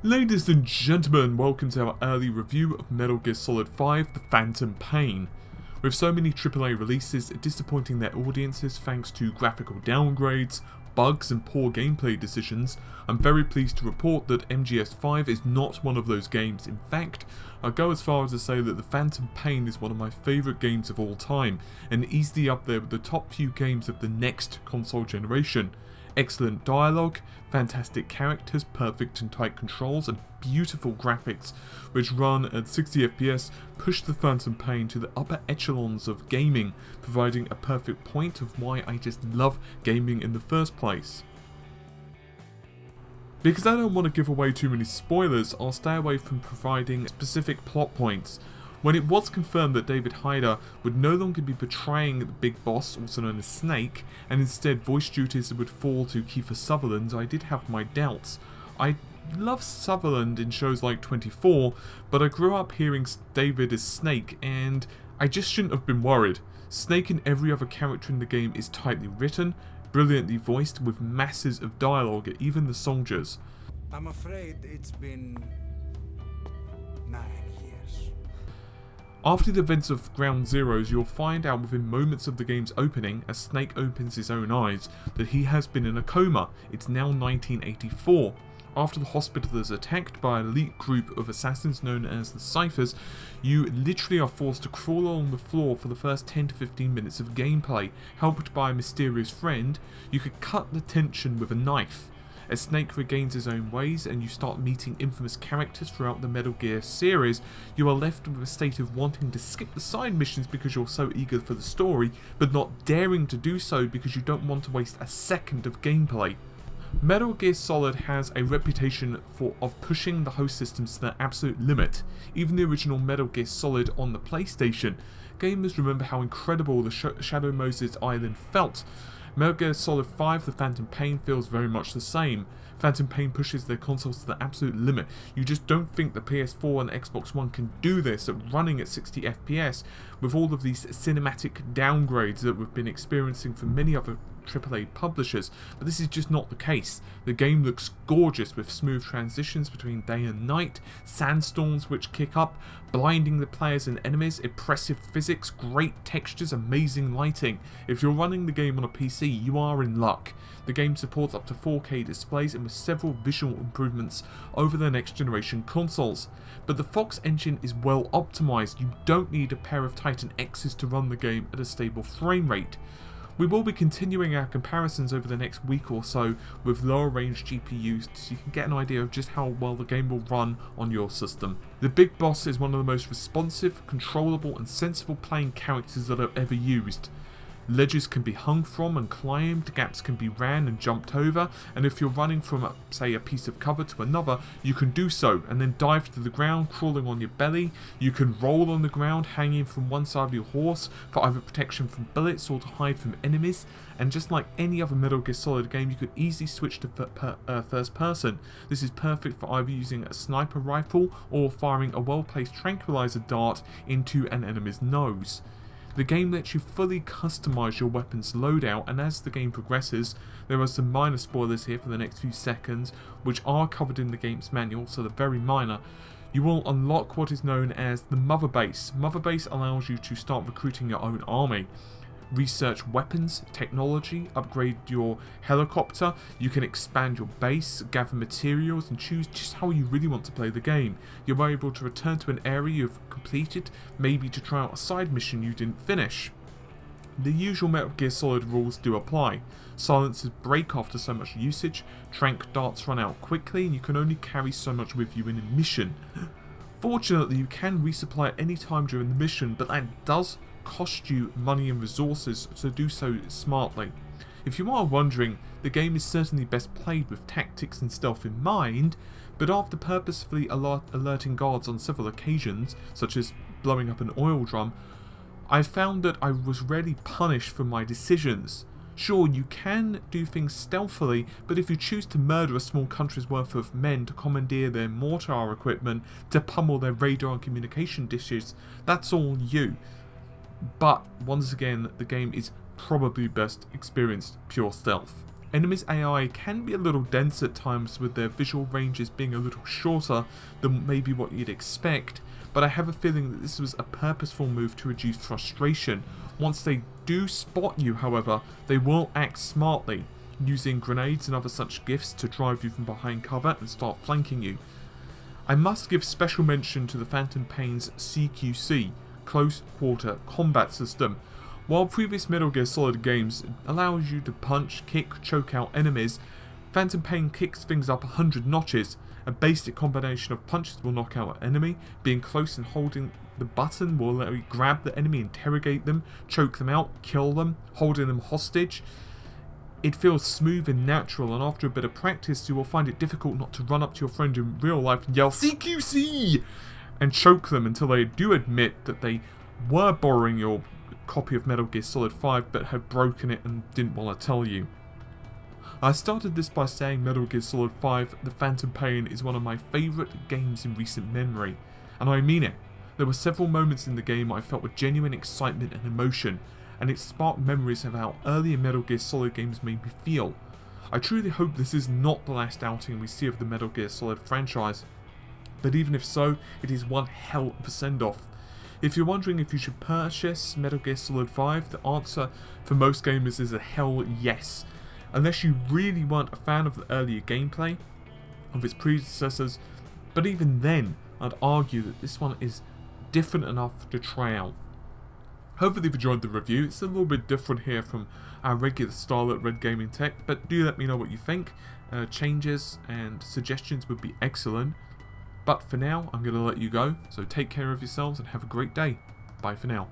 Ladies and gentlemen, welcome to our early review of Metal Gear Solid 5 The Phantom Pain. With so many AAA releases disappointing their audiences thanks to graphical downgrades, bugs and poor gameplay decisions, I'm very pleased to report that MGS V is not one of those games. In fact, I'll go as far as to say that The Phantom Pain is one of my favourite games of all time, and easily up there with the top few games of the next console generation. Excellent dialogue, fantastic characters, perfect and tight controls, and beautiful graphics, which run at 60 FPS, push the Phantom Pain to the upper echelons of gaming, providing a perfect point of why I just love gaming in the first place. Because I don't want to give away too many spoilers, I'll stay away from providing specific plot points. When it was confirmed that David Hayter would no longer be portraying the big boss, also known as Snake, and instead voice duties would fall to Kiefer Sutherland, I did have my doubts. I love Sutherland in shows like 24, but I grew up hearing David as Snake, and I just shouldn't have been worried. Snake and every other character in the game is tightly written, brilliantly voiced, with masses of dialogue, even the soldiers. I'm afraid it's been 9 years. After the events of Ground Zeroes, you'll find out within moments of the game's opening, as Snake opens his own eyes, that he has been in a coma. It's now 1984. After the hospital is attacked by an elite group of assassins known as the Cyphers, you literally are forced to crawl along the floor for the first 10 to 15 minutes of gameplay. Helped by a mysterious friend, you could cut the tension with a knife. As Snake regains his own ways and you start meeting infamous characters throughout the Metal Gear series, you are left with a state of wanting to skip the side missions because you're so eager for the story, but not daring to do so because you don't want to waste a second of gameplay. Metal Gear Solid has a reputation of pushing the host systems to their absolute limit. Even the original Metal Gear Solid on the PlayStation, gamers remember how incredible the Shadow Moses Island felt. Metal Gear Solid 5 The Phantom Pain feels very much the same. Phantom Pain pushes their consoles to the absolute limit. You just don't think the PS4 and the Xbox One can do this at running at 60 FPS with all of these cinematic downgrades that we've been experiencing from many other AAA publishers, but this is just not the case. The game looks gorgeous with smooth transitions between day and night, sandstorms which kick up, blinding the players and enemies, impressive physics, great textures, amazing lighting. If you're running the game on a PC, you are in luck. The game supports up to 4K displays and with several visual improvements over the next generation consoles. But the Fox engine is well optimized. You don't need a pair of Titan X's to run the game at a stable frame rate. We will be continuing our comparisons over the next week or so with lower range GPUs so you can get an idea of just how well the game will run on your system. The big boss is one of the most responsive, controllable and sensible playing characters that I've ever used. Ledges can be hung from and climbed, gaps can be ran and jumped over, and if you're running from, say, a piece of cover to another, you can do so and then dive to the ground crawling on your belly. You can roll on the ground hanging from one side of your horse for either protection from bullets or to hide from enemies, and just like any other Metal Gear Solid game, you could easily switch to first person. This is perfect for either using a sniper rifle or firing a well-placed tranquilizer dart into an enemy's nose. The game lets you fully customize your weapon's loadout, and as the game progresses, there are some minor spoilers here for the next few seconds, which are covered in the game's manual, so they're very minor. You will unlock what is known as the Mother Base. Mother Base allows you to start recruiting your own army. Research weapons, technology, upgrade your helicopter, you can expand your base, gather materials and choose just how you really want to play the game. You're able to return to an area you've completed, maybe to try out a side mission you didn't finish. The usual Metal Gear Solid rules do apply. Silencers break after so much usage, tranq darts run out quickly and you can only carry so much with you in a mission. Fortunately, you can resupply at any time during the mission, but that does cost you money and resources, so do so smartly. If you are wondering, the game is certainly best played with tactics and stealth in mind, but after purposefully alerting guards on several occasions, such as blowing up an oil drum, I found that I was rarely punished for my decisions. Sure, you can do things stealthily, but if you choose to murder a small country's worth of men to commandeer their mortar equipment, to pummel their radar and communication dishes, that's all you. But once again, the game is probably best experienced pure stealth. Enemies' AI can be a little dense at times, with their visual ranges being a little shorter than maybe what you'd expect, but I have a feeling that this was a purposeful move to reduce frustration. Once they do spot you, however, they will act smartly, using grenades and other such gifts to drive you from behind cover and start flanking you. I must give special mention to the Phantom Pain's CQC, Close Quarter Combat System. While previous Metal Gear Solid games allows you to punch, kick, choke out enemies, Phantom Pain kicks things up 100 notches. A basic combination of punches will knock out an enemy, being close and holding the button will let you grab the enemy, interrogate them, choke them out, kill them, holding them hostage. It feels smooth and natural, and after a bit of practice you will find it difficult not to run up to your friend in real life and yell CQC and choke them until they do admit that they were borrowing your copy of Metal Gear Solid 5 but had broken it and didn't want to tell you. I started this by saying Metal Gear Solid 5 The Phantom Pain is one of my favourite games in recent memory, and I mean it. There were several moments in the game I felt with genuine excitement and emotion, and it sparked memories of how earlier Metal Gear Solid games made me feel. I truly hope this is not the last outing we see of the Metal Gear Solid franchise, but even if so, it is one hell of a send-off. If you're wondering if you should purchase Metal Gear Solid 5, the answer for most gamers is a hell yes. Unless you really weren't a fan of the earlier gameplay of its predecessors, but even then, I'd argue that this one is different enough to try out. Hopefully you've enjoyed the review. It's a little bit different here from our regular style at Red Gaming Tech, but do let me know what you think. Changes and suggestions would be excellent. But for now, I'm going to let you go, so take care of yourselves and have a great day. Bye for now.